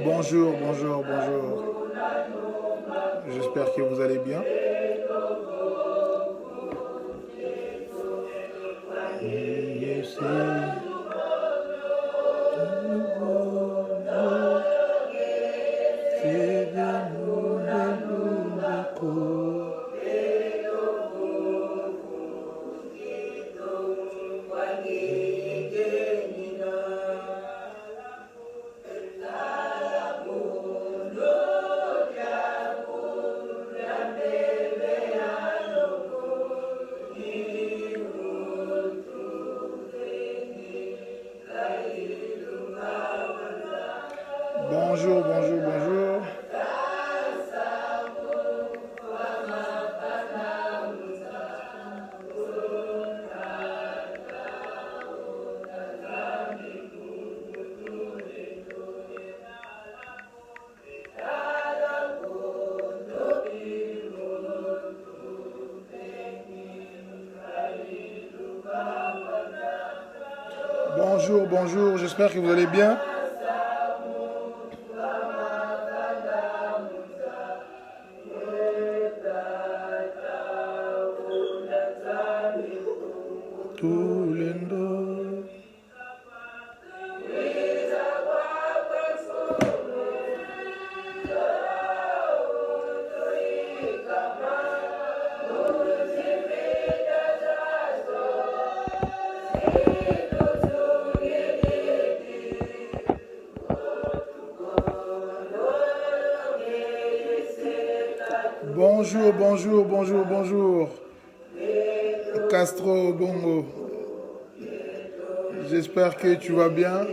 Bonjour, bonjour, bonjour. J'espère que vous allez bien. Bonjour, bonjour, bonjour. Bonjour, bonjour, j'espère que vous allez bien. Tulendo. Bonjour, bonjour, bonjour, bonjour. Castro Bongo. J'espère que tu vas bien.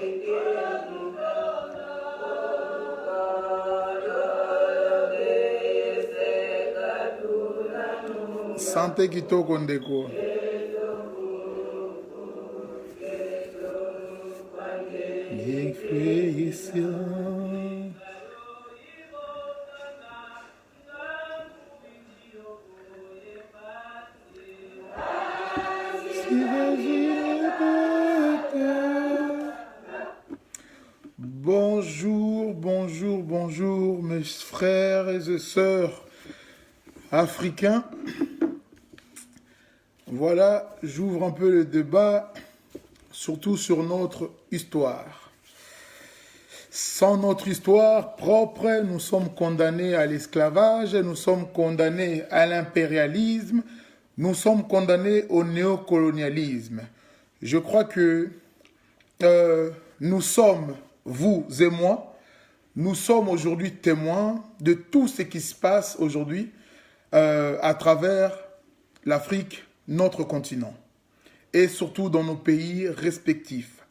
Santé Kitoko Ndeko. Bonjour, bonjour, bonjour mes frères et sœurs africains. Voilà, j'ouvre un peu le débat, surtout sur notre histoire. Sans notre histoire propre, nous sommes condamnés à l'esclavage, nous sommes condamnés à l'impérialisme, nous sommes condamnés au néocolonialisme. Je crois que nous sommes, vous et moi, nous sommes aujourd'hui témoins de tout ce qui se passe aujourd'hui à travers l'Afrique, notre continent, et surtout dans nos pays respectifs.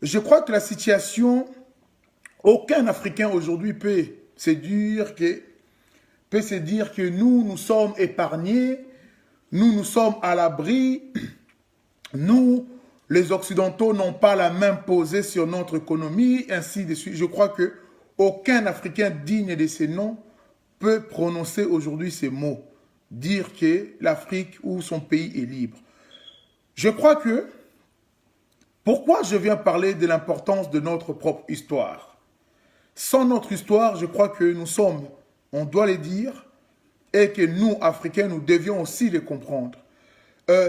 Je crois que la situation, aucun Africain aujourd'hui peut se dire que nous sommes épargnés, nous sommes à l'abri, nous, les Occidentaux, n'ont pas la main posée sur notre économie, ainsi de suite. Je crois que aucun Africain digne de ces noms peut prononcer aujourd'hui ces mots, dire que l'Afrique ou son pays est libre. Je crois que, pourquoi je viens parler de l'importance de notre propre histoire? Sans notre histoire, je crois que nous sommes, on doit le dire, et que nous, Africains, nous devions aussi les comprendre.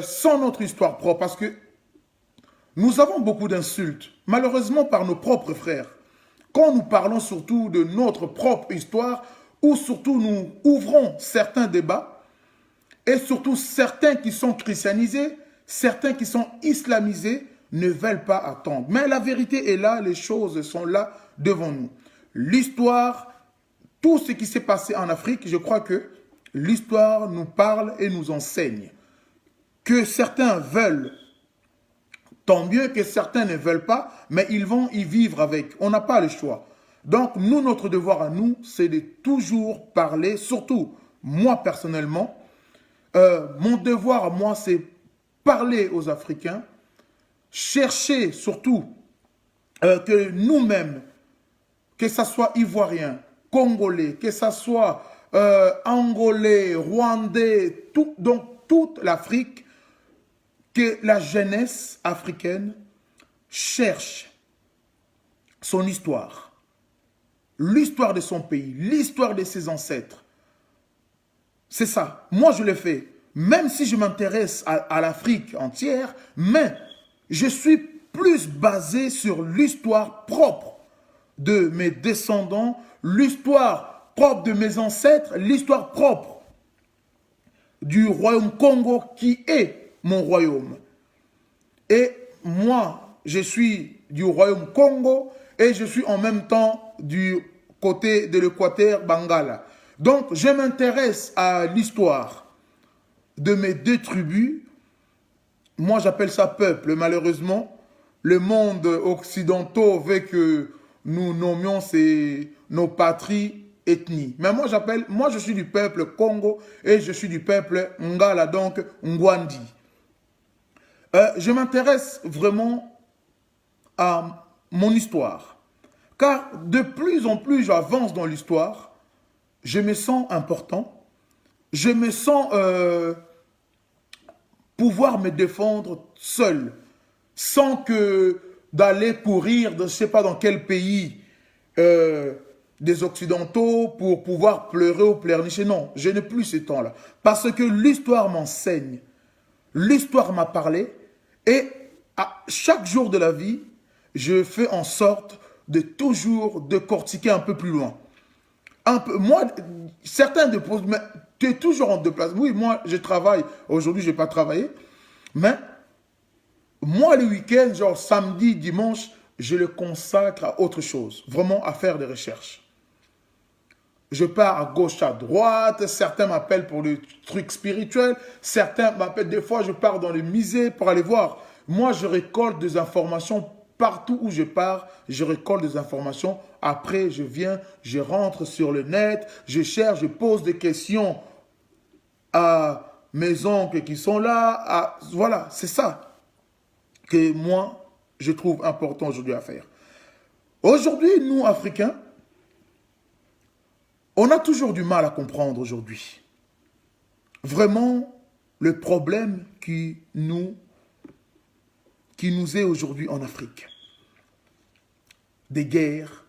Sans notre histoire propre, parce que nous avons beaucoup d'insultes, malheureusement par nos propres frères. Quand nous parlons surtout de notre propre histoire, ou surtout nous ouvrons certains débats, et surtout certains qui sont christianisés, certains qui sont islamisés, ne veulent pas attendre. Mais la vérité est là, les choses sont là devant nous. L'histoire, tout ce qui s'est passé en Afrique, je crois que l'histoire nous parle et nous enseigne. Que certains veulent, tant mieux, que certains ne veulent pas, mais ils vont y vivre avec. On n'a pas le choix. Donc, nous, notre devoir à nous, c'est de toujours parler, surtout moi personnellement, mon devoir à moi, c'est parler aux Africains, chercher surtout que nous-mêmes, que ce soit Ivoiriens, Congolais, que ce soit Angolais, Rwandais, donc toute l'Afrique, que la jeunesse africaine cherche son histoire. l'histoire de son pays, l'histoire de ses ancêtres. C'est ça. Moi, je le fais. Même si je m'intéresse à l'Afrique entière, mais je suis plus basé sur l'histoire propre de mes descendants, l'histoire propre de mes ancêtres, l'histoire propre du royaume Congo qui est mon royaume. Et moi, je suis du royaume Congo et je suis en même temps du côté de l'Équateur Bangala. Donc, je m'intéresse à l'histoire de mes deux tribus. Moi, j'appelle ça peuple. Malheureusement, le monde occidental veut que nous nommions nos patries ethnies. Mais moi, je suis du peuple Congo et je suis du peuple Ngala, donc Ngwandi. Je m'intéresse vraiment à mon histoire. Car de plus en plus j'avance dans l'histoire, je me sens important, je me sens pouvoir me défendre seul, sans que d'aller courir, je ne sais pas dans quel pays des Occidentaux pour pouvoir pleurer ou pleurnicher. Non, je n'ai plus ce temps-là. Parce que l'histoire m'enseigne, l'histoire m'a parlé, et à chaque jour de la vie, je fais en sorte de toujours décortiquer un peu plus loin. Moi, certains de mais tu es toujours en déplacement. Oui, moi, je travaille. Aujourd'hui, je n'ai pas travaillé. Mais moi, le week-end, genre samedi, dimanche, je le consacre à autre chose. Vraiment à faire des recherches. Je pars à gauche, à droite. Certains m'appellent pour le truc spirituel. Certains m'appellent. Des fois, je pars dans les musées pour aller voir. Moi, je récolte des informations partout où je pars. Je récolte des informations. Après, je viens, je rentre sur le net. Je cherche, je pose des questions à mes oncles qui sont là. Voilà, c'est ça que moi, je trouve important aujourd'hui à faire. Aujourd'hui, nous, Africains, on a toujours du mal à comprendre aujourd'hui. Vraiment, le problème qui nous est aujourd'hui en Afrique. Des guerres,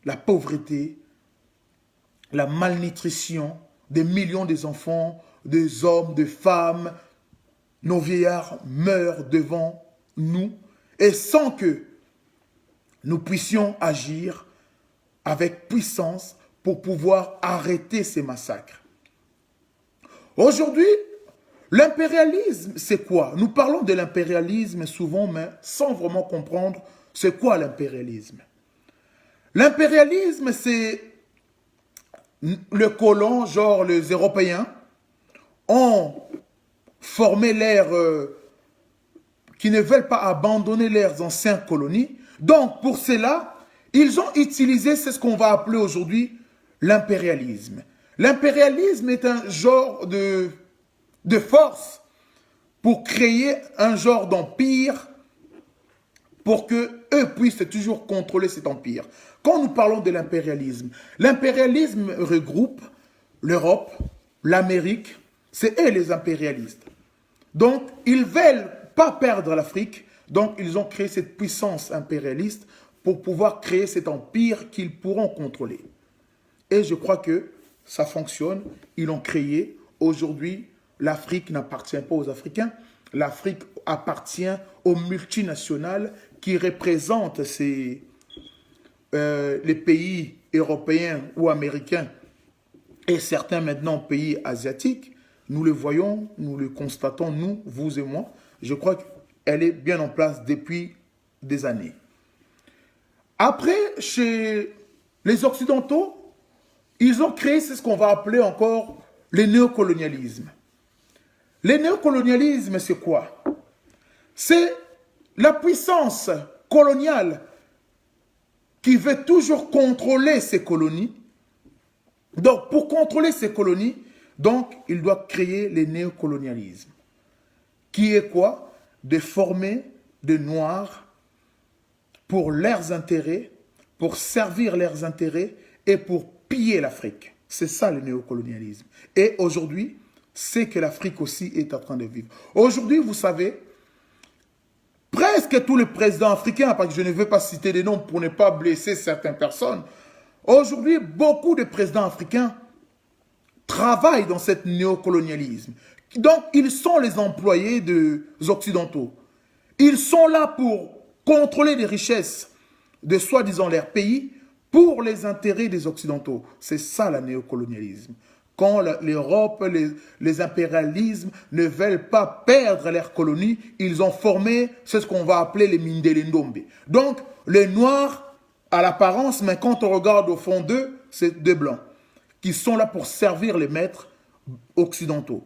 la pauvreté, la malnutrition, des millions d'enfants, des hommes, des femmes, nos vieillards meurent devant nous et sans que nous puissions agir avec puissance pour pouvoir arrêter ces massacres. Aujourd'hui, l'impérialisme, c'est quoi? Nous parlons de l'impérialisme souvent, mais sans vraiment comprendre c'est quoi l'impérialisme. L'impérialisme, c'est le colon, genre les Européens, ont formé l'ère qui ne veulent pas abandonner leurs anciennes colonies. Donc, pour cela, ils ont utilisé ce qu'on va appeler aujourd'hui l'impérialisme. L'impérialisme est un genre de force pour créer un genre d'empire pour qu'eux puissent toujours contrôler cet empire. Quand nous parlons de l'impérialisme regroupe l'Europe, l'Amérique, c'est eux les impérialistes. Donc, ils ne veulent pas perdre l'Afrique, donc ils ont créé cette puissance impérialiste pour pouvoir créer cet empire qu'ils pourront contrôler. Et je crois que ça fonctionne, ils l'ont créé. Aujourd'hui, l'Afrique n'appartient pas aux Africains, l'Afrique appartient aux multinationales qui représentent les pays européens ou américains et certains maintenant pays asiatiques. Nous le voyons, nous le constatons, nous, vous et moi. Je crois qu'elle est bien en place depuis des années. Après, chez les Occidentaux, ils ont créé ce qu'on va appeler encore le néocolonialisme. Le néocolonialisme, c'est quoi? C'est la puissance coloniale qui veut toujours contrôler ses colonies. Donc, pour contrôler ces colonies, donc, il doit créer le néocolonialisme. Qui est quoi? De former des Noirs pour leurs intérêts, pour servir leurs intérêts et pour piller l'Afrique. C'est ça le néocolonialisme. Et aujourd'hui, c'est que l'Afrique aussi est en train de vivre. Aujourd'hui, vous savez, presque tous les présidents africains, parce que je ne veux pas citer des noms pour ne pas blesser certaines personnes, Aujourd'hui, beaucoup de présidents africains travaillent dans ce néocolonialisme. Donc, ils sont les employés des Occidentaux. Ils sont là pour contrôler les richesses de soi-disant leur pays pour les intérêts des Occidentaux. C'est ça le néocolonialisme. Quand l'Europe, les impérialismes ne veulent pas perdre leurs colonies, ils ont formé ce qu'on va appeler les Mindele-Ndombe. Donc, les Noirs, à l'apparence, mais quand on regarde au fond d'eux, c'est des Blancs, qui sont là pour servir les maîtres occidentaux.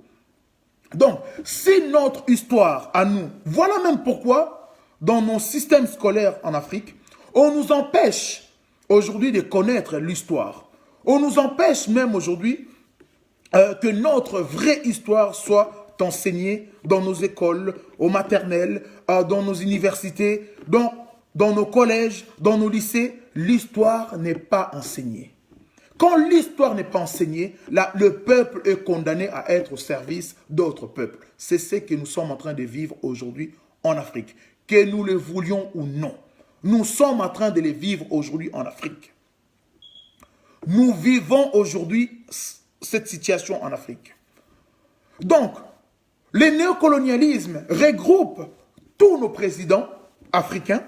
Donc, si notre histoire à nous, voilà même pourquoi, dans nos systèmes scolaires en Afrique, on nous empêche aujourd'hui de connaître l'histoire. On nous empêche même aujourd'hui que notre vraie histoire soit enseignée dans nos écoles, aux maternelles, dans nos universités, dans nos collèges, dans nos lycées. L'histoire n'est pas enseignée. Quand l'histoire n'est pas enseignée, là, le peuple est condamné à être au service d'autres peuples. C'est ce que nous sommes en train de vivre aujourd'hui en Afrique. Que nous le voulions ou non. Nous sommes en train de le vivre aujourd'hui en Afrique. Nous vivons aujourd'hui cette situation en Afrique. Donc, le néocolonialisme regroupe tous nos présidents africains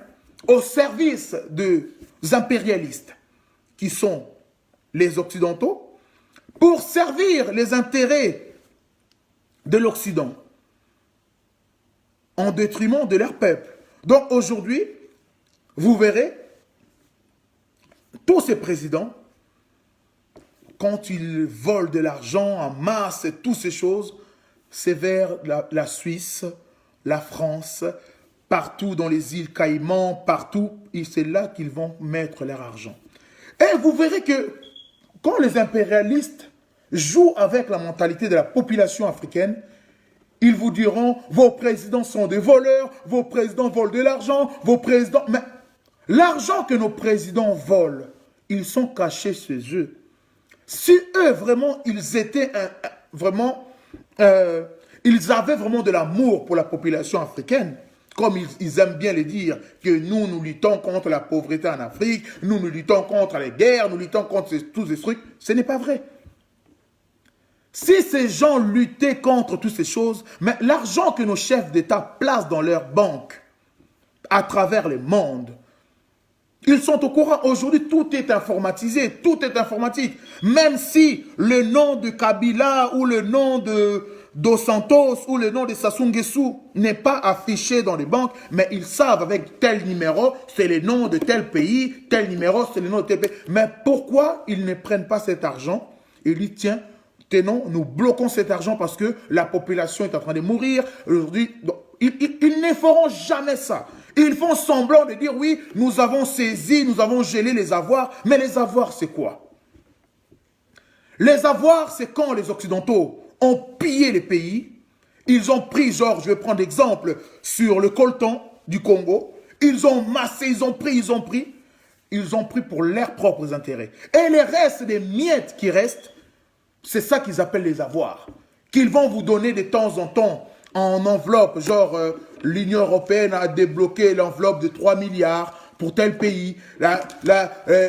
au service des impérialistes qui sont les Occidentaux pour servir les intérêts de l'Occident en détriment de leur peuple. Donc aujourd'hui, vous verrez, tous ces présidents, quand ils volent de l'argent en masse et toutes ces choses, c'est vers la Suisse, la France, partout dans les îles Caïmans, partout, et c'est là qu'ils vont mettre leur argent. Et vous verrez que quand les impérialistes jouent avec la mentalité de la population africaine, ils vous diront, vos présidents sont des voleurs, vos présidents volent de l'argent, vos présidents... Mais l'argent que nos présidents volent, ils sont cachés chez eux. Si eux, vraiment, ils étaient ils avaient vraiment de l'amour pour la population africaine, comme ils aiment bien le dire, que nous luttons contre la pauvreté en Afrique, nous luttons contre les guerres, nous luttons contre tous ces trucs, ce n'est pas vrai. Si ces gens luttaient contre toutes ces choses, mais l'argent que nos chefs d'État placent dans leurs banques, à travers le monde, ils sont au courant. Aujourd'hui, tout est informatisé, tout est informatique. Même si le nom de Kabila ou le nom de Dos Santos ou le nom de Sassou Nguesso n'est pas affiché dans les banques, mais ils savent avec tel numéro, c'est le nom de tel pays, tel numéro, c'est le nom de tel pays. Mais pourquoi ils ne prennent pas cet argent et disent, tiens, tenons, nous bloquons cet argent parce que la population est en train de mourir. Aujourd'hui, ils ne feront jamais ça. Ils font semblant de dire, oui, nous avons saisi, nous avons gelé les avoirs. Mais les avoirs, c'est quoi? Les avoirs, c'est quand les Occidentaux ont pillé les pays. Ils ont pris, genre, je vais prendre l'exemple, sur le coltan du Congo. Ils ont massé, ils ont pris. Ils ont pris pour leurs propres intérêts. Et les restes des miettes qui restent, c'est ça qu'ils appellent les avoirs. Qu'ils vont vous donner de temps en temps en enveloppe, genre l'Union européenne a débloqué l'enveloppe de 3 milliards pour tel pays,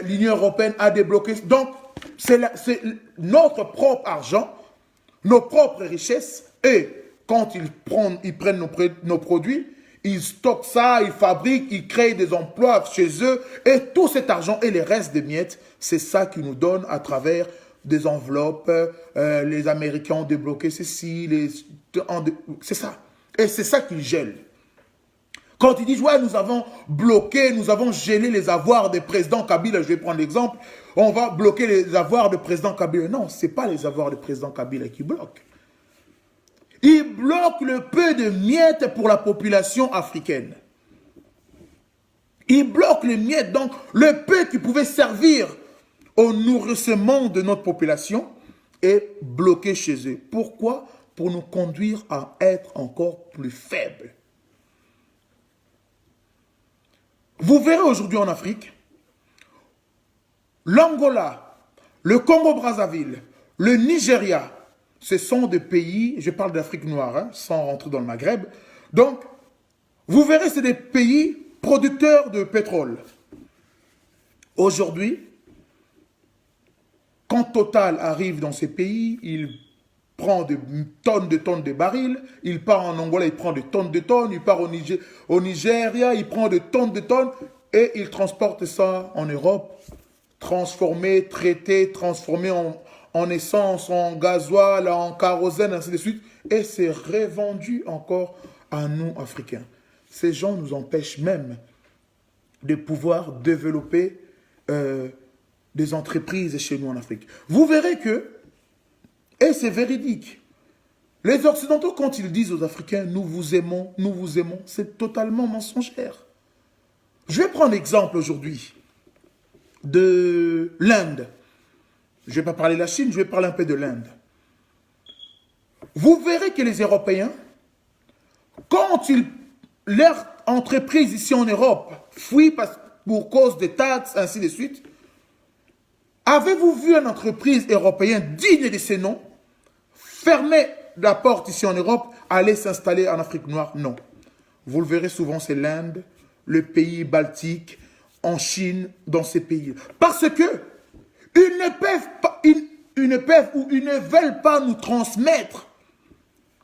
l'Union européenne a débloqué. Donc, c'est notre propre argent, nos propres richesses, et quand ils prennent nos produits, ils stockent ça, ils fabriquent, ils créent des emplois chez eux, et tout cet argent et les restes des miettes, c'est ça qu'ils nous donnent à travers des enveloppes, les Américains ont débloqué ceci, c'est ça. Et c'est ça qu'ils gèlent. Quand ils disent, ouais, nous avons bloqué, nous avons gelé les avoirs des présidents Kabila, je vais prendre l'exemple, on va bloquer les avoirs du président Kabila. Non, ce n'est pas les avoirs du président Kabila qui bloquent. Ils bloquent le peu de miettes pour la population africaine. Ils bloquent les miettes, donc le peu qui pouvait servir au nourrissement de notre population est bloqué chez eux. Pourquoi? Pour nous conduire à être encore plus faibles. Vous verrez aujourd'hui en Afrique, l'Angola, le Congo-Brazzaville, le Nigeria, ce sont des pays, je parle d'Afrique noire, hein, sans rentrer dans le Maghreb. Donc, vous verrez, c'est des pays producteurs de pétrole. Aujourd'hui, Quand Total arrive dans ces pays, il prend de tonnes de barils, il part en Angola, il prend de tonnes, il part au Nigeria, il prend de tonnes, et il transporte ça en Europe, transformé, traité, transformé en essence, en gasoil, en kérosène, ainsi de suite, et c'est revendu encore à nous, Africains. Ces gens nous empêchent même de pouvoir développer des entreprises chez nous en Afrique. Vous verrez que, et c'est véridique, les Occidentaux, quand ils disent aux Africains « nous vous aimons », c'est totalement mensongère. Je vais prendre l'exemple aujourd'hui de l'Inde. Je ne vais pas parler de la Chine, je vais parler un peu de l'Inde. Vous verrez que les Européens, quand leurs entreprises ici en Europe fuient pour cause des taxes, ainsi de suite, avez-vous vu une entreprise européenne digne de ces noms fermer la porte ici en Europe, aller s'installer en Afrique noire? Non. Vous le verrez souvent, c'est l'Inde, le pays baltique, en Chine, dans ces pays. Parce que ils ne veulent pas nous transmettre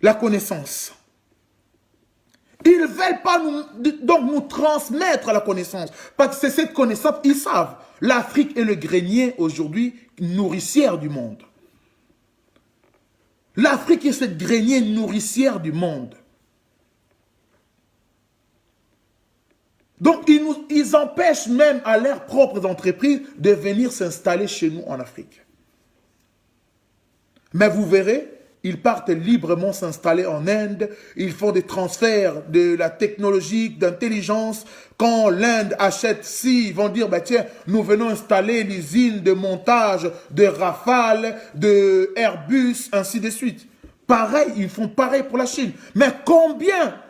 la connaissance. Ils ne veulent pas nous transmettre la connaissance. Parce que c'est cette connaissance, ils savent. L'Afrique est le grenier aujourd'hui nourricière du monde. L'Afrique est cette grenier nourricière du monde. Donc, ils empêchent même à leurs propres entreprises de venir s'installer chez nous en Afrique. Mais vous verrez, ils partent librement s'installer en Inde, ils font des transferts de la technologie, d'intelligence. Quand l'Inde achète ci, ils vont dire, bah tiens, nous venons installer l'usine de montage de Rafale, de Airbus, ainsi de suite. Pareil, ils font pareil pour la Chine. Mais combien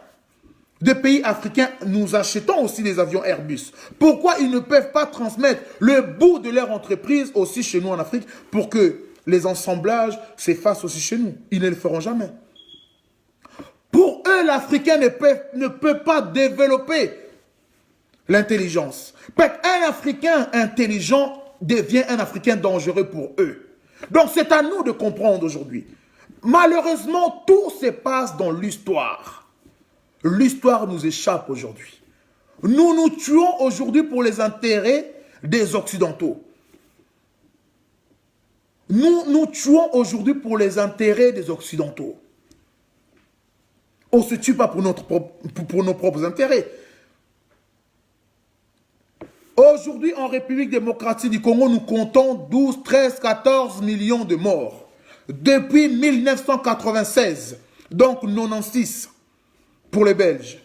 de pays africains nous achetons aussi des avions Airbus? Pourquoi ils ne peuvent pas transmettre le bout de leur entreprise aussi chez nous en Afrique pour que les assemblages s'effacent aussi chez nous? Ils ne le feront jamais. Pour eux, l'Africain ne peut pas développer l'intelligence. Parce qu'un Africain intelligent devient un Africain dangereux pour eux. Donc c'est à nous de comprendre aujourd'hui. Malheureusement, tout se passe dans l'histoire. L'histoire nous échappe aujourd'hui. Nous nous tuons aujourd'hui pour les intérêts des Occidentaux. Nous nous tuons aujourd'hui pour les intérêts des Occidentaux. On ne se tue pas pour nos propres intérêts. Aujourd'hui, en République démocratique du Congo, nous comptons 12, 13, 14 millions de morts. Depuis 1996, donc 96 pour les Belges.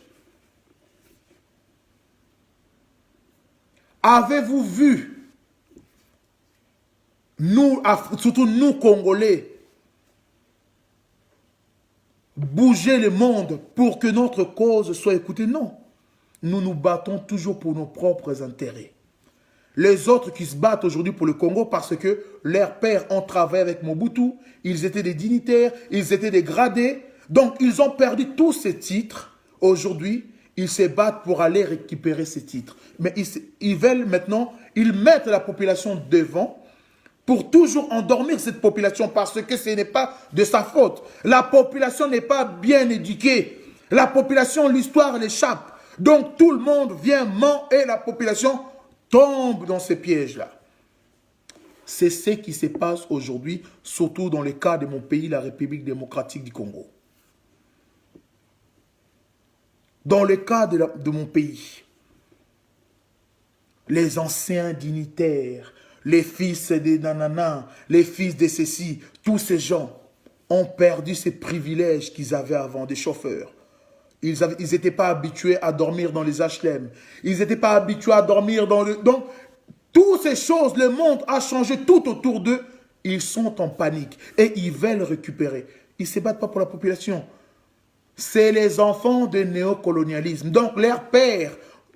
Avez-vous vu, nous, surtout nous Congolais, bouger le monde pour que notre cause soit écoutée? Non. Nous nous battons toujours pour nos propres intérêts. Les autres qui se battent aujourd'hui pour le Congo parce que leurs pères ont travaillé avec Mobutu, ils étaient des dignitaires, ils étaient des gradés, donc ils ont perdu tous ces titres. Aujourd'hui, ils se battent pour aller récupérer ces titres. Mais ils veulent maintenant, ils mettent la population devant pour toujours endormir cette population parce que ce n'est pas de sa faute. La population n'est pas bien éduquée. La population, l'histoire l'échappe. Donc tout le monde vient, ment et la population tombe dans ces pièges-là. C'est ce qui se passe aujourd'hui, surtout dans le cas de mon pays, la République démocratique du Congo. Dans le cas de mon pays, les anciens dignitaires, les fils des nananas, les fils de ceci, tous ces gens ont perdu ces privilèges qu'ils avaient avant, des chauffeurs. Ils n'étaient pas habitués à dormir dans les HLM. Ils n'étaient pas habitués à dormir dans le... Donc, toutes ces choses, le monde a changé tout autour d'eux. Ils sont en panique et ils veulent récupérer. Ils ne se battent pas pour la population. C'est les enfants du néocolonialisme. Donc, leurs pères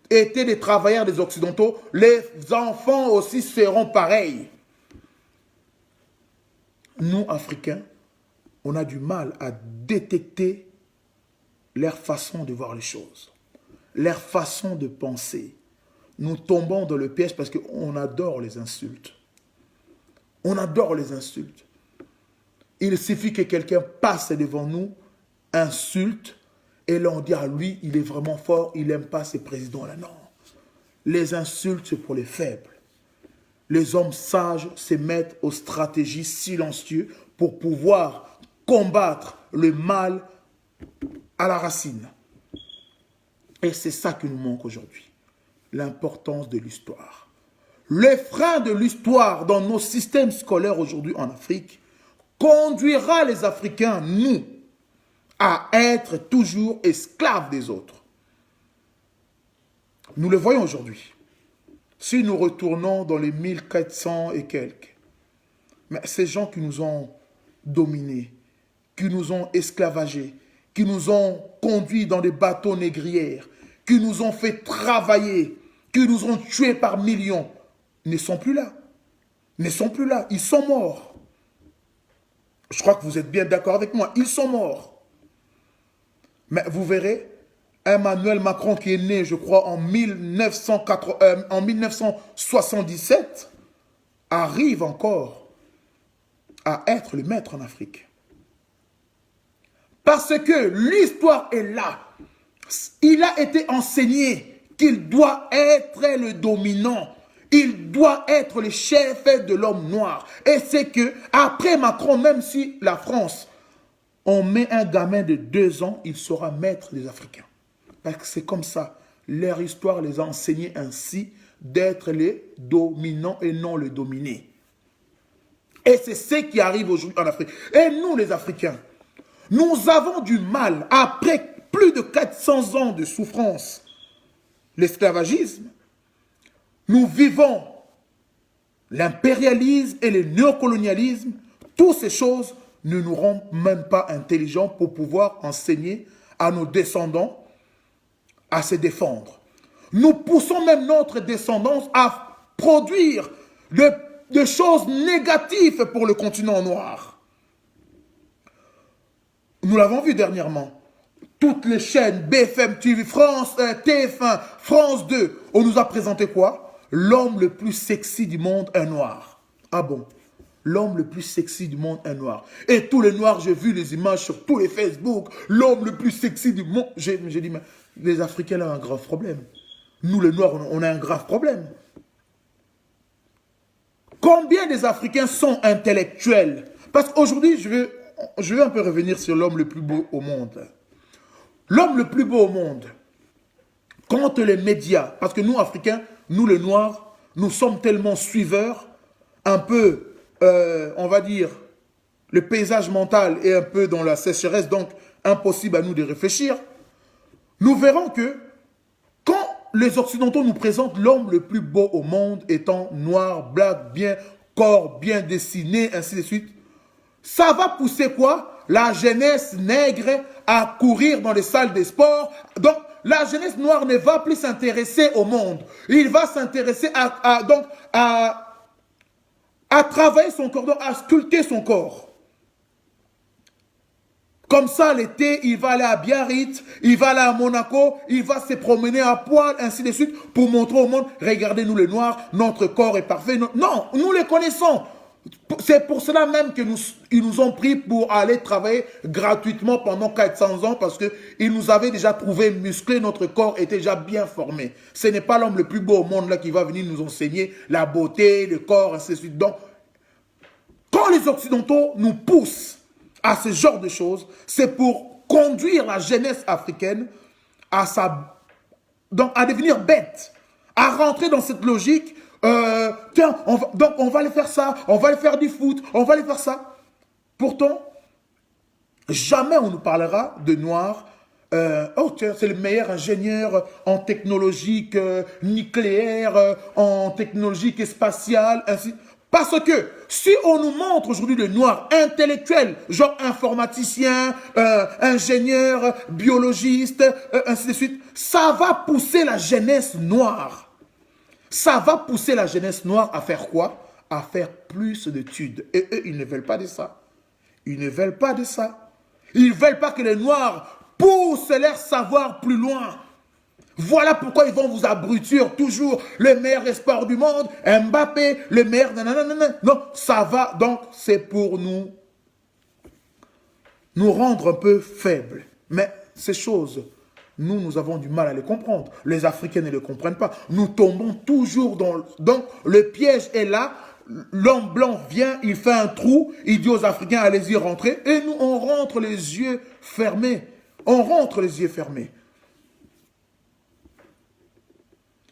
étaient des travailleurs des Occidentaux. Les enfants aussi seront pareils. Nous, Africains, on a du mal à détecter leur façon de voir les choses, leur façon de penser. Nous tombons dans le piège parce qu'on adore les insultes. On adore les insultes. Il suffit que quelqu'un passe devant nous, insulte, et là on dit à lui, il est vraiment fort, il n'aime pas ces présidents-là. Non. Les insultes, c'est pour les faibles. Les hommes sages se mettent aux stratégies silencieuses pour pouvoir combattre le mal à la racine. Et c'est ça qui nous manque aujourd'hui. L'importance de l'histoire. Le frein de l'histoire dans nos systèmes scolaires aujourd'hui en Afrique conduira les Africains, nous, à être toujours esclaves des autres. Nous le voyons aujourd'hui. Si nous retournons dans les 1400 et quelques, mais ces gens qui nous ont dominés, qui nous ont esclavagés, qui nous ont conduits dans des bateaux négrières, qui nous ont fait travailler, qui nous ont tués par millions, ne sont plus là. Ne sont plus là. Ils sont morts. Je crois que vous êtes bien d'accord avec moi. Ils sont morts. Mais vous verrez, Emmanuel Macron qui est né, je crois, en 1977, arrive encore à être le maître en Afrique. Parce que l'histoire est là. Il a été enseigné qu'il doit être le dominant. Il doit être le chef de l'homme noir. Et c'est que, après Macron, même si la France, on met un gamin de 2 ans, il sera maître des Africains. Parce que c'est comme ça. Leur histoire les a enseignés ainsi d'être les dominants et non les dominés. Et c'est ce qui arrive aujourd'hui en Afrique. Et nous, les Africains, nous avons du mal, après plus de 400 ans de souffrance, l'esclavagisme, nous vivons l'impérialisme et le néocolonialisme. Toutes ces choses ne nous rendent même pas intelligents pour pouvoir enseigner à nos descendants à se défendre. Nous poussons même notre descendance à produire de choses négatives pour le continent noir. Nous l'avons vu dernièrement. Toutes les chaînes, BFM TV, France, TF1, France 2, on nous a présenté quoi? L'homme le plus sexy du monde, un noir. Ah bon? L'homme le plus sexy du monde, un noir. Et tous les noirs, j'ai vu les images sur tous les Facebook. L'homme le plus sexy du monde. J'ai dit, mais les Africains ont un grave problème. Nous, les noirs, on a un grave problème. Combien des Africains sont intellectuels? Parce qu'aujourd'hui, je vais un peu revenir sur l'homme le plus beau au monde. L'homme le plus beau au monde, quand les médias, parce que nous, Africains, nous les Noirs, nous sommes tellement suiveurs, un peu, on va dire, le paysage mental est un peu dans la sécheresse, donc impossible à nous de réfléchir. Nous verrons que quand les Occidentaux nous présentent l'homme le plus beau au monde étant noir, black, bien, corps bien dessiné, ainsi de suite, ça va pousser quoi? La jeunesse nègre à courir dans les salles de sport. Donc, la jeunesse noire ne va plus s'intéresser au monde. Il va s'intéresser à travailler son corps, donc à sculpter son corps. Comme ça, l'été, il va aller à Biarritz, il va aller à Monaco, il va se promener à poil, ainsi de suite, pour montrer au monde, regardez-nous les Noirs, notre corps est parfait. Non, nous les connaissons. C'est pour cela même qu'ils nous ont pris pour aller travailler gratuitement pendant 400 ans parce qu'ils nous avaient déjà trouvé musclés, notre corps était déjà bien formé. Ce n'est pas l'homme le plus beau au monde là qui va venir nous enseigner la beauté, le corps, ainsi de suite. Donc, quand les Occidentaux nous poussent à ce genre de choses, c'est pour conduire la jeunesse africaine à devenir bête, à rentrer dans cette logique. Tiens, on va aller faire ça, on va aller faire du foot, on va aller faire ça. Pourtant, jamais on nous parlera de noirs. Oh tiens, c'est le meilleur ingénieur en technologie nucléaire, en technologie spatiale, ainsi. Parce que si on nous montre aujourd'hui le noir intellectuel, genre informaticien, ingénieur, biologiste, ainsi de suite, ça va pousser la jeunesse noire. Ça va pousser la jeunesse noire à faire quoi? À faire plus d'études. Et eux, ils ne veulent pas de ça. Ils ne veulent pas de ça. Ils ne veulent pas que les Noirs poussent leur savoir plus loin. Voilà pourquoi ils vont vous abrutir toujours. Le meilleur espoir du monde, Mbappé, le meilleur... Nanana. Non, ça va. Donc, c'est pour nous rendre un peu faibles. Mais ces choses, nous avons du mal à les comprendre. Les Africains ne les comprennent pas. Nous tombons toujours dans... Donc, le piège est là. L'homme blanc vient, il fait un trou, il dit aux Africains, allez-y, rentrez. Et nous, on rentre les yeux fermés. On rentre les yeux fermés.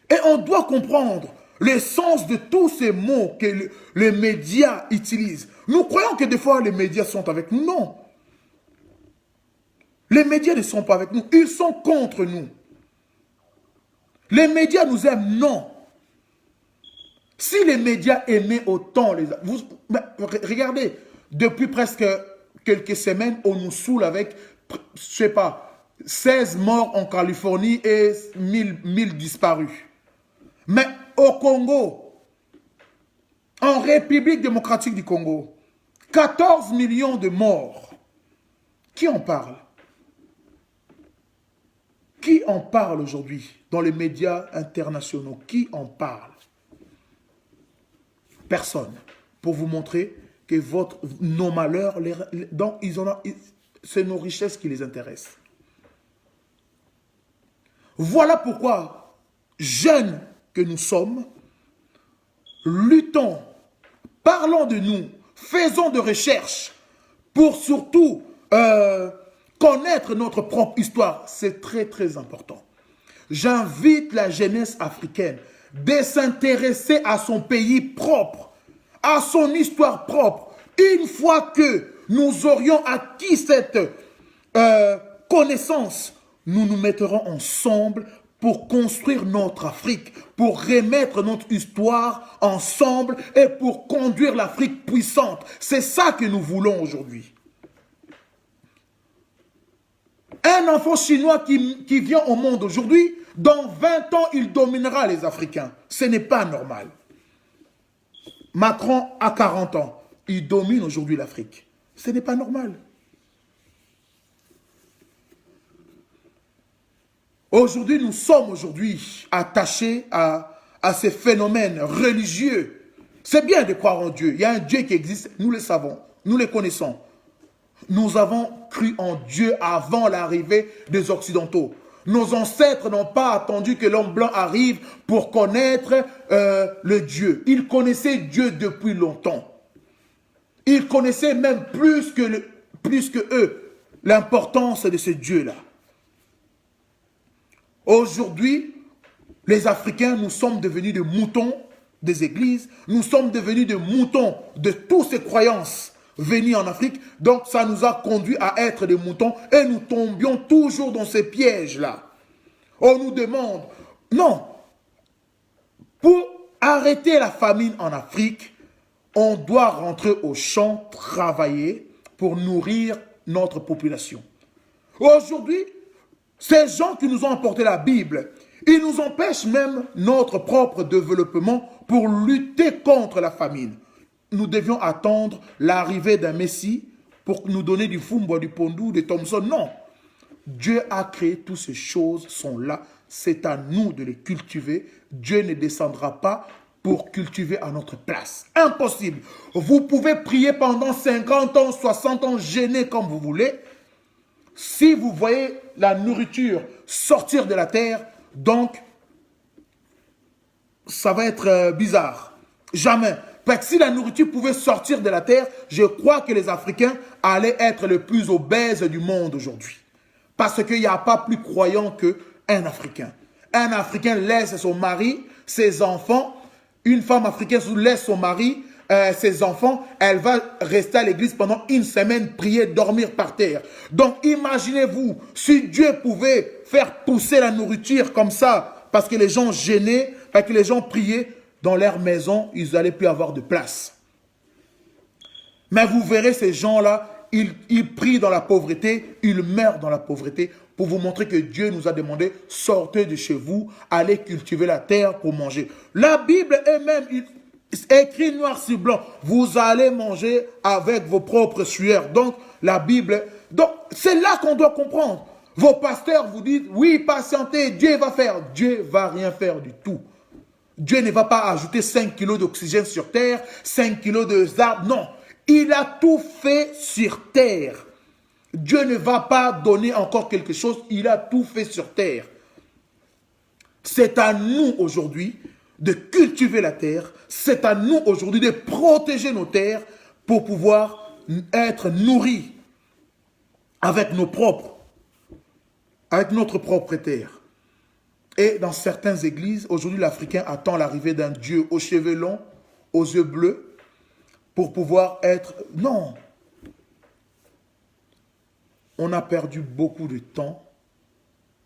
Et on doit comprendre le sens de tous ces mots que les médias utilisent. Nous croyons que des fois, les médias sont avec nous. Non. Les médias ne sont pas avec nous. Ils sont contre nous. Les médias nous aiment. Non. Si les médias aimaient autant regardez, depuis presque quelques semaines, on nous saoule avec, je sais pas, 16 morts en Californie et 1000 disparus. Mais au Congo, en République démocratique du Congo, 14 millions de morts. Qui en parle? Qui en parle aujourd'hui dans les médias internationaux? Qui en parle? Personne. Pour vous montrer que nos malheurs, c'est nos richesses qui les intéressent. Voilà pourquoi, jeunes que nous sommes, luttons, parlons de nous, faisons de recherches pour surtout connaître notre propre histoire. C'est très très important. J'invite la jeunesse africaine de s'intéresser à son pays propre, à son histoire propre. Une fois que nous aurions acquis cette connaissance, nous nous mettrons ensemble pour construire notre Afrique, pour remettre notre histoire ensemble et pour conduire l'Afrique puissante. C'est ça que nous voulons aujourd'hui. Un enfant chinois qui vient au monde aujourd'hui, dans 20 ans, il dominera les Africains. Ce n'est pas normal. Macron a 40 ans. Il domine aujourd'hui l'Afrique. Ce n'est pas normal. Aujourd'hui, nous sommes attachés à ces phénomènes religieux. C'est bien de croire en Dieu. Il y a un Dieu qui existe, nous le savons, nous le connaissons. Nous avons cru en Dieu avant l'arrivée des Occidentaux. Nos ancêtres n'ont pas attendu que l'homme blanc arrive pour connaître le Dieu. Ils connaissaient Dieu depuis longtemps. Ils connaissaient même plus que eux l'importance de ce Dieu-là. Aujourd'hui, les Africains, nous sommes devenus des moutons des églises. Nous sommes devenus des moutons de toutes ces croyances venues en Afrique. Donc, ça nous a conduit à être des moutons et nous tombions toujours dans ces pièges-là. On nous demande, non, pour arrêter la famine en Afrique, on doit rentrer au champ, travailler pour nourrir notre population. Aujourd'hui, ces gens qui nous ont apporté la Bible, ils nous empêchent même notre propre développement pour lutter contre la famine. Nous devions attendre l'arrivée d'un Messie pour nous donner du Fumbo, du Pondou, du Thompson. Non. Dieu a créé toutes ces choses, sont là. C'est à nous de les cultiver. Dieu ne descendra pas pour cultiver à notre place. Impossible. Vous pouvez prier pendant 50 ans, 60 ans, gêner comme vous voulez. Si vous voyez la nourriture sortir de la terre, donc, ça va être bizarre. Jamais. Parce que si la nourriture pouvait sortir de la terre, je crois que les Africains allaient être les plus obèses du monde aujourd'hui. Parce qu'il n'y a pas plus croyant qu'un Africain. Un Africain laisse son mari, ses enfants. Une femme africaine laisse son mari, ses enfants. Elle va rester à l'église pendant une semaine, prier, dormir par terre. Donc imaginez-vous, si Dieu pouvait faire pousser la nourriture comme ça, parce que les gens gênaient, parce que les gens priaient, dans leur maison, ils n'allaient plus avoir de place. Mais vous verrez ces gens-là, ils prient dans la pauvreté, ils meurent dans la pauvreté pour vous montrer que Dieu nous a demandé, sortez de chez vous, allez cultiver la terre pour manger. La Bible elle-même, écrit noir sur blanc, vous allez manger avec vos propres sueurs. Donc, la Bible, donc c'est là qu'on doit comprendre. Vos pasteurs vous disent, oui, patientez, Dieu va faire. Dieu ne va rien faire du tout. Dieu ne va pas ajouter 5 kilos d'oxygène sur terre, 5 kilos d'arbres. Non, il a tout fait sur terre. Dieu ne va pas donner encore quelque chose, il a tout fait sur terre. C'est à nous aujourd'hui de cultiver la terre, c'est à nous aujourd'hui de protéger nos terres pour pouvoir être nourris avec notre propre terre. Et dans certaines églises, aujourd'hui l'Africain attend l'arrivée d'un Dieu aux cheveux longs, aux yeux bleus, pour pouvoir être... Non! On a perdu beaucoup de temps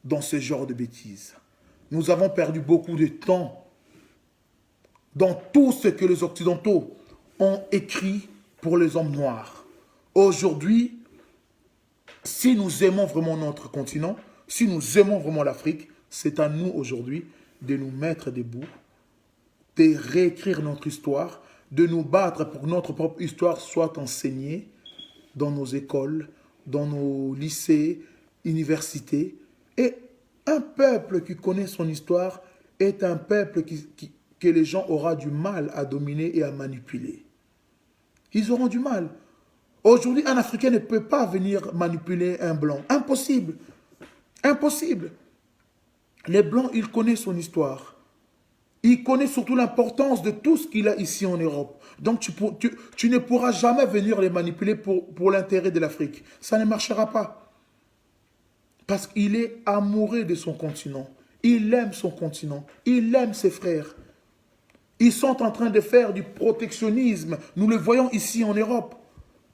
dans ce genre de bêtises. Nous avons perdu beaucoup de temps dans tout ce que les Occidentaux ont écrit pour les hommes noirs. Aujourd'hui, si nous aimons vraiment notre continent, si nous aimons vraiment l'Afrique, c'est à nous aujourd'hui de nous mettre debout, de réécrire notre histoire, de nous battre pour que notre propre histoire soit enseignée dans nos écoles, dans nos lycées, universités. Et un peuple qui connaît son histoire est un peuple que les gens auront du mal à dominer et à manipuler. Ils auront du mal. Aujourd'hui, un Africain ne peut pas venir manipuler un Blanc. Impossible. Impossible. Les Blancs, ils connaissent son histoire. Ils connaissent surtout l'importance de tout ce qu'il a ici en Europe. Donc, tu ne pourras jamais venir les manipuler pour l'intérêt de l'Afrique. Ça ne marchera pas. Parce qu'il est amoureux de son continent. Il aime son continent. Il aime ses frères. Ils sont en train de faire du protectionnisme. Nous le voyons ici en Europe.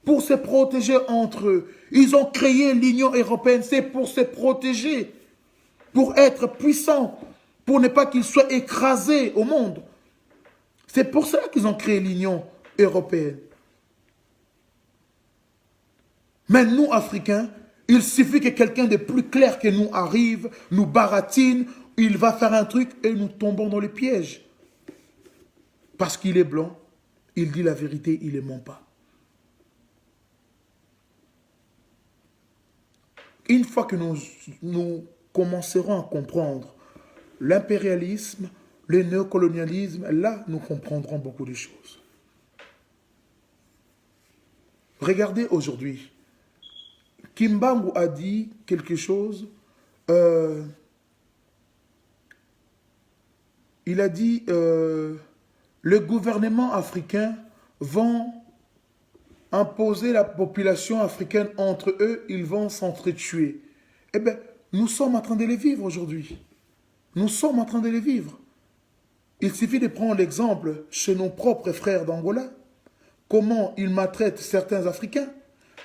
Pour se protéger entre eux. Ils ont créé l'Union européenne. C'est pour se protéger. Pour être puissants. Pour ne pas qu'ils soient écrasés au monde. C'est pour cela qu'ils ont créé l'Union européenne. Mais nous, Africains, il suffit que quelqu'un de plus clair que nous arrive, nous baratine, il va faire un truc et nous tombons dans le piège. Parce qu'il est blanc, il dit la vérité, il ne ment pas. Une fois que nous commencerons à comprendre l'impérialisme, le néocolonialisme, là, nous comprendrons beaucoup de choses. Regardez aujourd'hui, Kimbangu a dit quelque chose, il a dit, le gouvernement africain vont imposer la population africaine entre eux, ils vont s'entretuer. Eh bien, nous sommes en train de les vivre aujourd'hui. Nous sommes en train de les vivre. Il suffit de prendre l'exemple chez nos propres frères d'Angola, comment ils maltraitent certains Africains.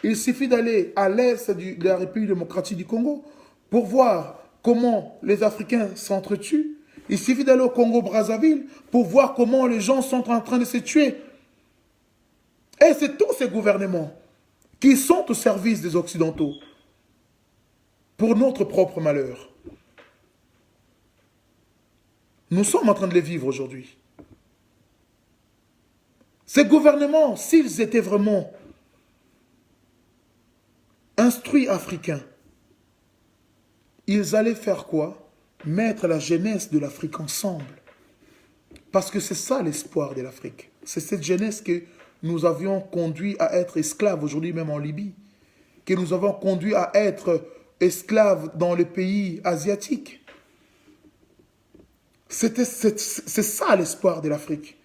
Il suffit d'aller à l'est de la République démocratique du Congo pour voir comment les Africains s'entretuent. Il suffit d'aller au Congo-Brazzaville pour voir comment les gens sont en train de se tuer. Et c'est tous ces gouvernements qui sont au service des Occidentaux pour notre propre malheur. Nous sommes en train de les vivre aujourd'hui. Ces gouvernements, s'ils étaient vraiment instruits africains, ils allaient faire quoi? Mettre la jeunesse de l'Afrique ensemble. Parce que c'est ça l'espoir de l'Afrique. C'est cette jeunesse que nous avions conduit à être esclaves aujourd'hui même en Libye. Que nous avons conduit à être esclaves dans les pays asiatiques. C'est ça l'espoir de l'Afrique.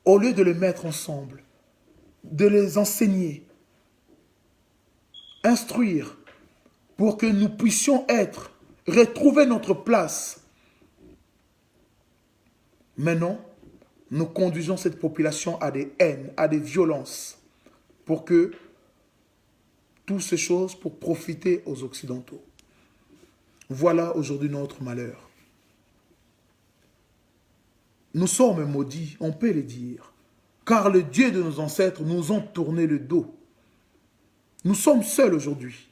Au lieu de les mettre ensemble, de les enseigner, instruire, pour que nous puissions retrouver notre place. Maintenant, nous conduisons cette population à des haines, à des violences, pour que toutes ces choses, pour profiter aux Occidentaux. Voilà aujourd'hui notre malheur. Nous sommes maudits, on peut le dire, car le Dieu de nos ancêtres nous ont tourné le dos. Nous sommes seuls aujourd'hui.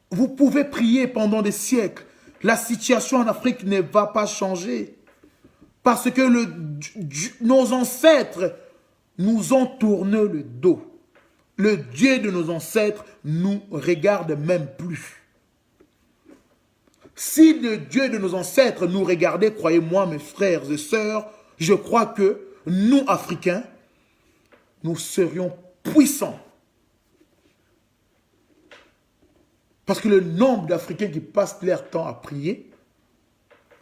Vous pouvez prier pendant des siècles. La situation en Afrique ne va pas changer. Parce que nos ancêtres nous ont tourné le dos. le Dieu de nos ancêtres nous regarde même plus. Si le Dieu de nos ancêtres nous regardait, croyez-moi mes frères et sœurs, je crois que nous, Africains, nous serions puissants. Parce que le nombre d'Africains qui passent leur temps à prier,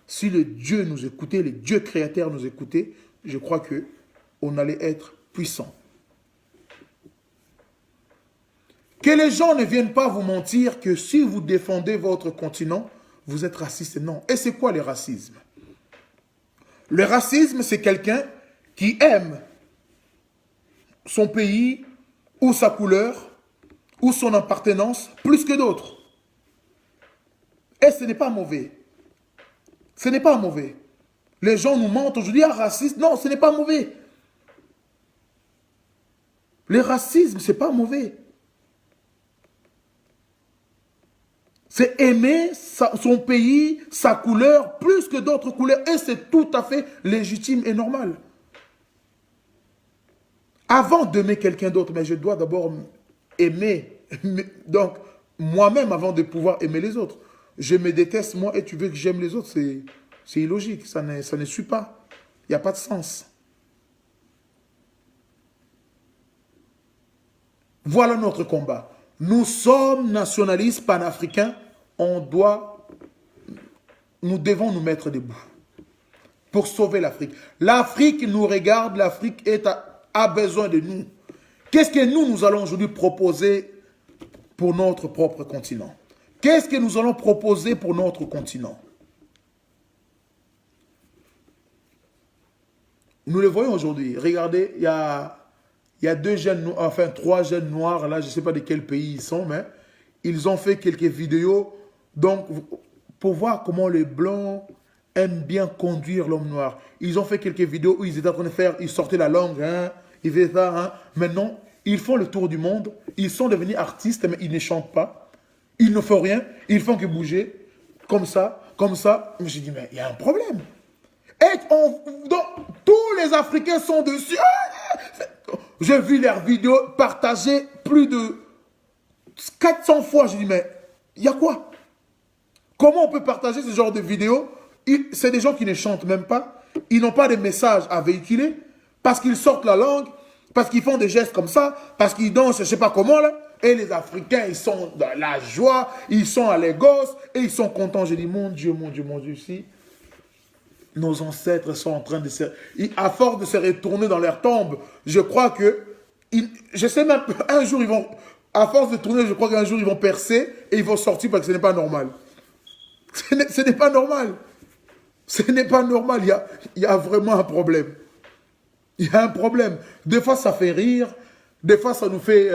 si le Dieu nous écoutait, le Dieu créateur nous écoutait, je crois qu'on allait être puissants. Que les gens ne viennent pas vous mentir que si vous défendez votre continent, vous êtes raciste. Non. Et c'est quoi le racisme? Le racisme, c'est quelqu'un qui aime son pays ou sa couleur ou son appartenance plus que d'autres. Et ce n'est pas mauvais. Ce n'est pas mauvais. Les gens nous mentent aujourd'hui, ah, raciste. Non, ce n'est pas mauvais. Le racisme, ce n'est pas mauvais. C'est aimer son pays, sa couleur, plus que d'autres couleurs. Et c'est tout à fait légitime et normal. Avant d'aimer quelqu'un d'autre, mais je dois d'abord aimer. Donc, moi-même, avant de pouvoir aimer les autres. Je me déteste, moi, et tu veux que j'aime les autres. C'est illogique. Ça ne suit pas. Il n'y a pas de sens. Voilà notre combat. Nous sommes nationalistes panafricains. Nous devons nous mettre debout pour sauver l'Afrique. L'Afrique nous regarde, l'Afrique a besoin de nous. Qu'est-ce que nous allons aujourd'hui proposer pour notre propre continent? Qu'est-ce que nous allons proposer pour notre continent? Nous le voyons aujourd'hui. Regardez, il y a trois jeunes noirs, là, je ne sais pas de quel pays ils sont, mais ils ont fait quelques vidéos, donc, pour voir comment les Blancs aiment bien conduire l'homme noir. Ils ont fait quelques vidéos où ils étaient en train de faire, ils sortaient la langue, hein, ils faisaient ça, hein. Maintenant, ils font le tour du monde, ils sont devenus artistes, mais ils ne chantent pas, ils ne font rien, ils font que bouger, comme ça. Je me suis dit, mais il y a un problème. Et tous les Africains sont dessus. J'ai vu leurs vidéos partagées plus de 400 fois. Je dis, mais il y a quoi? Comment on peut partager ce genre de vidéos? C'est des gens qui ne chantent même pas. Ils n'ont pas de messages à véhiculer parce qu'ils sortent la langue, parce qu'ils font des gestes comme ça, parce qu'ils dansent, je ne sais pas comment, là. Et les Africains, ils sont dans la joie, ils sont à Lagos et ils sont contents. Je dis, mon Dieu, si nos ancêtres sont en train de à force de se retourner dans leur tombe, je crois que, je sais même, un jour, ils vont, à force de tourner, je crois qu'un jour, ils vont percer et ils vont sortir parce que ce n'est pas normal. Ce n'est pas normal. Ce n'est pas normal. Il y a vraiment un problème. Il y a un problème. Des fois, ça fait rire. Des fois, ça nous fait...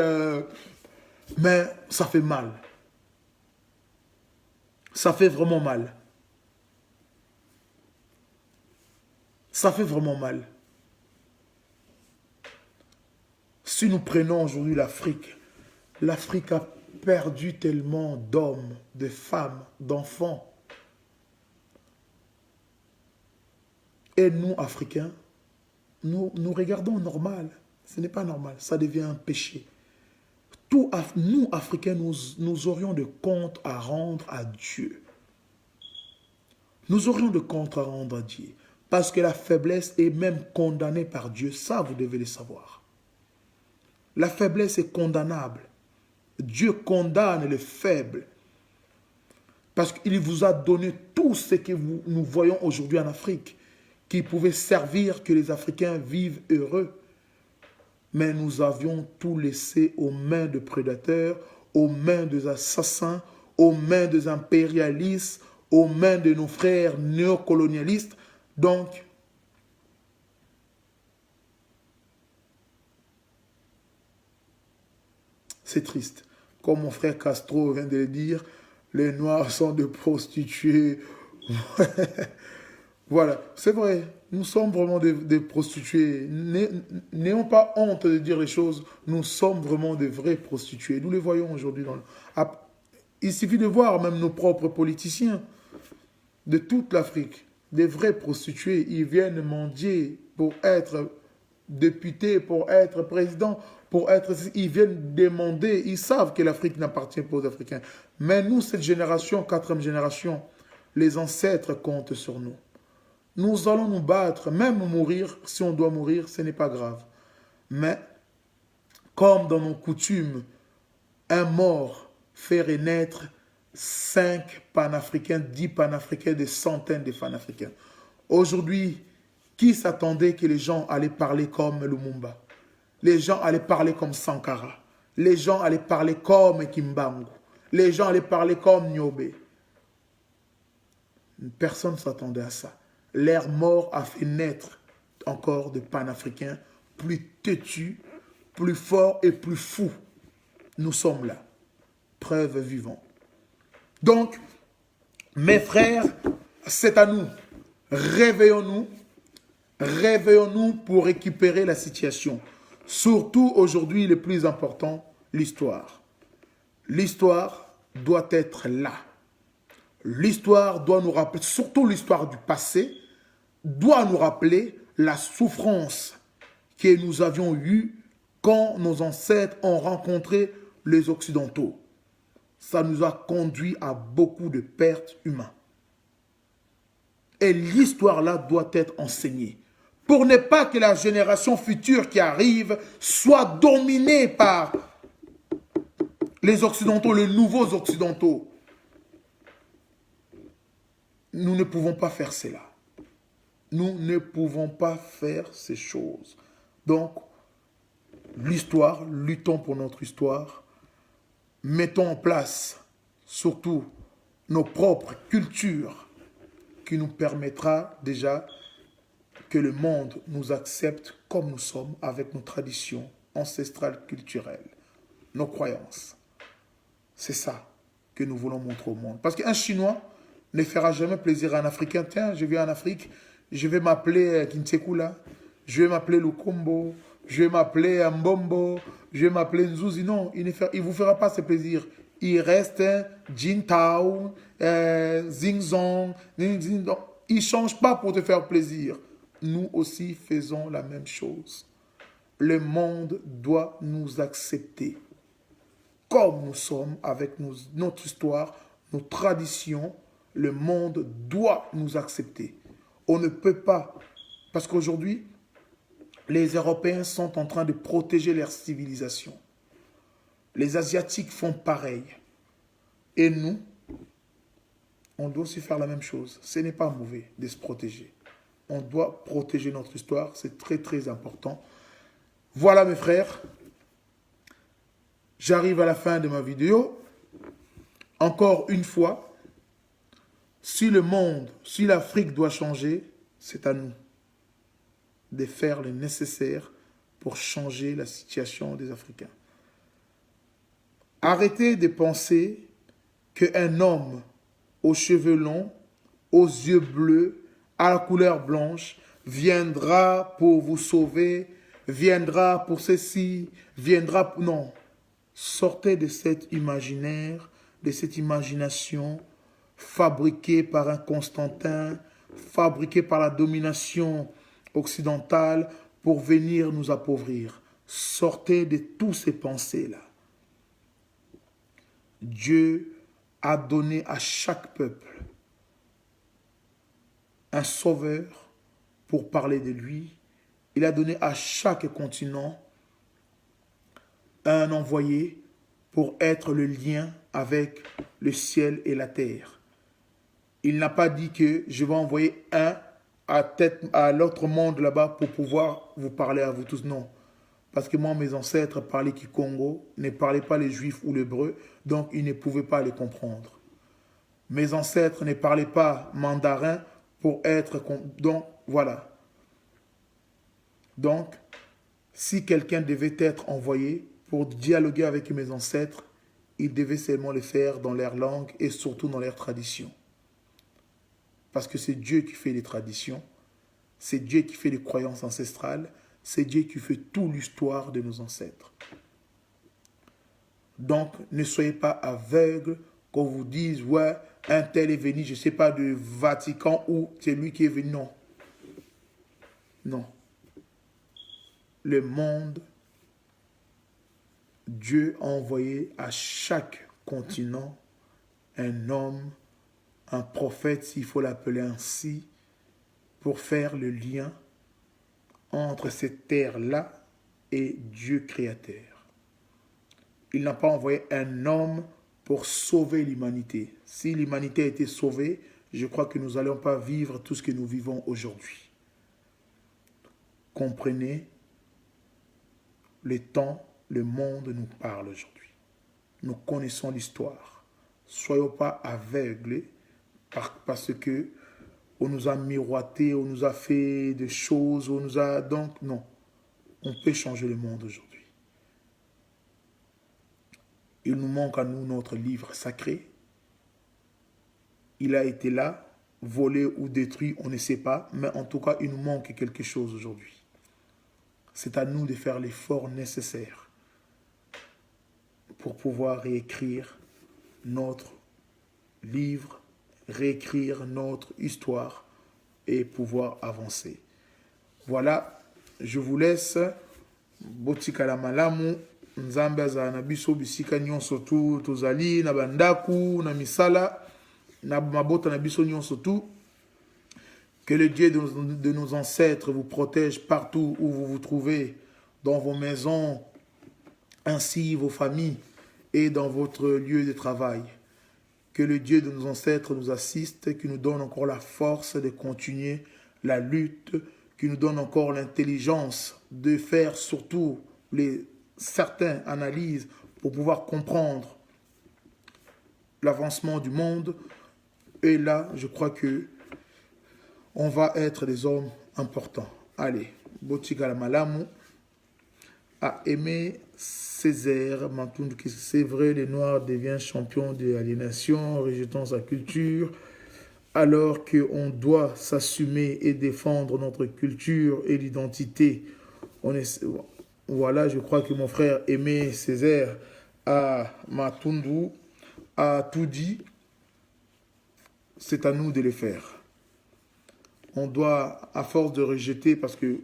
mais ça fait mal. Ça fait vraiment mal. Ça fait vraiment mal. Si nous prenons aujourd'hui l'Afrique, l'Afrique a perdu tellement d'hommes, de femmes, d'enfants. Et nous, Africains, nous regardons normal. Ce n'est pas normal. Ça devient un péché. Nous, Africains, nous aurions de comptes à rendre à Dieu. Nous aurions de comptes à rendre à Dieu. Parce que la faiblesse est même condamnée par Dieu. Ça, vous devez le savoir. La faiblesse est condamnable. Dieu condamne les faibles. Parce qu'il vous a donné tout ce que nous voyons aujourd'hui en Afrique, qui pouvait servir que les Africains vivent heureux. Mais nous avions tout laissé aux mains de prédateurs, aux mains des assassins, aux mains des impérialistes, aux mains de nos frères néocolonialistes. Donc, c'est triste. Comme mon frère Castro vient de le dire, les Noirs sont des prostituées. Voilà, c'est vrai. Nous sommes vraiment des prostituées. N'ayons pas honte de dire les choses. Nous sommes vraiment des vrais prostituées. Nous les voyons aujourd'hui. Il suffit de voir même nos propres politiciens de toute l'Afrique. Des vrais prostituées. Ils viennent mendier pour être député, pour être président, pour être... Ils viennent demander, ils savent que l'Afrique n'appartient pas aux Africains. Mais nous, cette génération, quatrième génération, les ancêtres comptent sur nous. Nous allons nous battre, même mourir, si on doit mourir, ce n'est pas grave. Mais, comme dans nos coutumes, un mort fait renaître 5 panafricains, 10 panafricains, des centaines de panafricains. Aujourd'hui, qui s'attendait que les gens allaient parler comme Lumumba? Les gens allaient parler comme Sankara. Les gens allaient parler comme Kimbangu. Les gens allaient parler comme Nyobe. Personne ne s'attendait à ça. L'ère mort a fait naître encore des panafricains plus têtus, plus forts et plus fous. Nous sommes là. Preuve vivante. Donc, mes frères, c'est à nous. Réveillons-nous. Réveillons-nous pour récupérer la situation. Surtout aujourd'hui, le plus important, l'histoire. L'histoire doit être là. L'histoire doit nous rappeler, surtout l'histoire du passé, doit nous rappeler la souffrance que nous avions eue quand nos ancêtres ont rencontré les Occidentaux. Ça nous a conduit à beaucoup de pertes humaines. Et l'histoire-là doit être enseignée. Pour ne pas que la génération future qui arrive soit dominée par les Occidentaux, les nouveaux Occidentaux. Nous ne pouvons pas faire cela. Nous ne pouvons pas faire ces choses. Donc, l'histoire, luttons pour notre histoire. Mettons en place, surtout, nos propres cultures qui nous permettra déjà que le monde nous accepte comme nous sommes avec nos traditions ancestrales culturelles, nos croyances. C'est ça que nous voulons montrer au monde. Parce qu'un Chinois ne fera jamais plaisir à un Africain. Tiens, je viens en Afrique, je vais m'appeler Kinsekula, je vais m'appeler Lukombo, je vais m'appeler Mbombo, je vais m'appeler Nzuzi. Non, il ne vous fera pas ce plaisir. Il reste Jintao, Zingzong. Il ne change pas pour te faire plaisir. Nous aussi faisons la même chose. Le monde doit nous accepter comme nous sommes, avec notre histoire, nos traditions. Le monde doit nous accepter. On ne peut pas, parce qu'aujourd'hui, les Européens sont en train de protéger leur civilisation. Les Asiatiques font pareil. Et nous, on doit aussi faire la même chose. Ce n'est pas mauvais de se protéger. On doit protéger notre histoire. C'est très, très important. Voilà, mes frères. J'arrive à la fin de ma vidéo. Encore une fois, si le monde, si l'Afrique doit changer, c'est à nous de faire le nécessaire pour changer la situation des Africains. Arrêtez de penser qu'un homme aux cheveux longs, aux yeux bleus, à la couleur blanche, viendra pour vous sauver, viendra pour ceci, viendra pour... Non. Sortez de cet imaginaire, de cette imagination fabriquée par un Constantin, fabriquée par la domination occidentale pour venir nous appauvrir. Sortez de tous ces pensées-là. Dieu a donné à chaque peuple un sauveur pour parler de lui. Il a donné à chaque continent un envoyé pour être le lien avec le ciel et la terre. Il n'a pas dit que je vais envoyer un à l'autre monde là-bas pour pouvoir vous parler à vous tous. Non. Parce que moi, mes ancêtres parlaient Kikongo, ne parlaient pas les juifs ou l'hébreu, donc ils ne pouvaient pas les comprendre. Mes ancêtres ne parlaient pas mandarin pour être... Donc, voilà. Donc, si quelqu'un devait être envoyé pour dialoguer avec mes ancêtres, il devait seulement le faire dans leur langue et surtout dans leur tradition. Parce que c'est Dieu qui fait les traditions, c'est Dieu qui fait les croyances ancestrales, c'est Dieu qui fait toute l'histoire de nos ancêtres. Donc, ne soyez pas aveugles qu'on vous dise, ouais, un tel est venu, je ne sais pas, du Vatican ou c'est lui qui est venu. Non. Non. le monde, Dieu a envoyé à chaque continent un homme, un prophète, s'il faut l'appeler ainsi, pour faire le lien entre cette terre-là et Dieu créateur. Il n'a pas envoyé un homme pour sauver l'humanité. Si l'humanité a été sauvée, je crois que nous n'allons pas vivre tout ce que nous vivons aujourd'hui. Comprenez, le temps, le monde nous parle aujourd'hui. Nous connaissons l'histoire. Soyons pas aveugles parce que on nous a miroité, on nous a fait des choses, on nous a... Donc, non. On peut changer le monde aujourd'hui. Il nous manque à nous notre livre sacré. Il a été là, volé ou détruit, on ne sait pas. Mais en tout cas, il nous manque quelque chose aujourd'hui. C'est à nous de faire l'effort nécessaire pour pouvoir réécrire notre livre, réécrire notre histoire et pouvoir avancer. Voilà, je vous laisse. Botikala malamu, nzambe azala na biso bisika nyonso tu tozali na bandaku, na misala, na mabota na biso nyonso tu. Que le Dieu de nos ancêtres vous protège partout où vous vous trouvez, dans vos maisons, ainsi vos familles et dans votre lieu de travail. Que le Dieu de nos ancêtres nous assiste, qui nous donne encore la force de continuer la lutte, qui nous donne encore l'intelligence de faire surtout certaines analyses pour pouvoir comprendre l'avancement du monde. Et là, je crois que on va être des hommes importants. Allez, Botikala Malamu a aimé Césaire, c'est vrai, les Noirs deviennent champions de l'aliénation, rejetant sa culture, alors qu'on doit s'assumer et défendre notre culture et l'identité. Voilà, je crois que mon frère Aimé Césaire à Matundu a tout dit. C'est à nous de le faire. On doit, à force de rejeter, parce que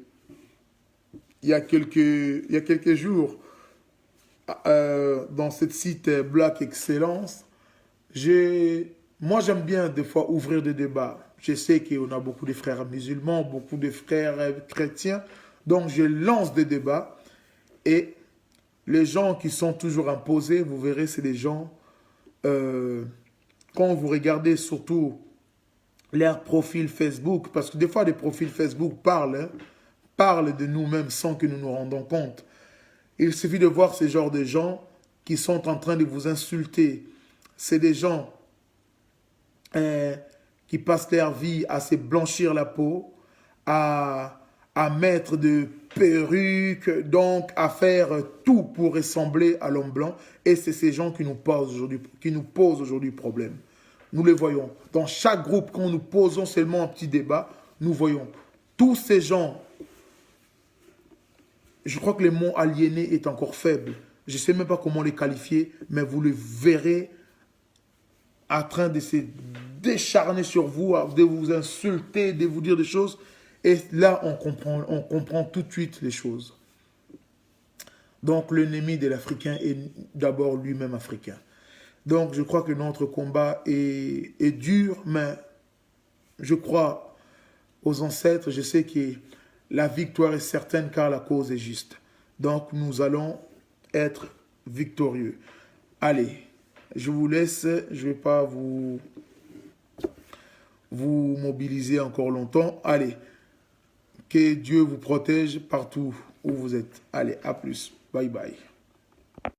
il y a quelques jours, dans ce site Black Excellence, moi j'aime bien des fois ouvrir des débats. Je sais qu'on a beaucoup de frères musulmans, beaucoup de frères chrétiens, donc je lance des débats et les gens qui sont toujours imposés, vous verrez, c'est des gens, quand vous regardez surtout leur profil Facebook, parce que des fois les profils Facebook parlent de nous-mêmes sans que nous nous rendons compte. Il suffit de voir ce genre de gens qui sont en train de vous insulter. C'est des gens qui passent leur vie à se blanchir la peau, à mettre de perruques, donc à faire tout pour ressembler à l'homme blanc. Et c'est ces gens qui nous posent aujourd'hui problème. Nous les voyons. Dans chaque groupe, quand nous posons seulement un petit débat, nous voyons tous ces gens. Je crois que le mot aliéné est encore faible. Je ne sais même pas comment les qualifier, mais vous le verrez en train de se décharner sur vous, de vous insulter, de vous dire des choses. Et là, on comprend tout de suite les choses. Donc, l'ennemi de l'Africain est d'abord lui-même africain. Donc, je crois que notre combat est dur, mais je crois aux ancêtres. Je sais que la victoire est certaine car la cause est juste. Donc, nous allons être victorieux. Allez, je vous laisse. Je ne vais pas vous mobiliser encore longtemps. Allez, que Dieu vous protège partout où vous êtes. Allez, à plus. Bye bye.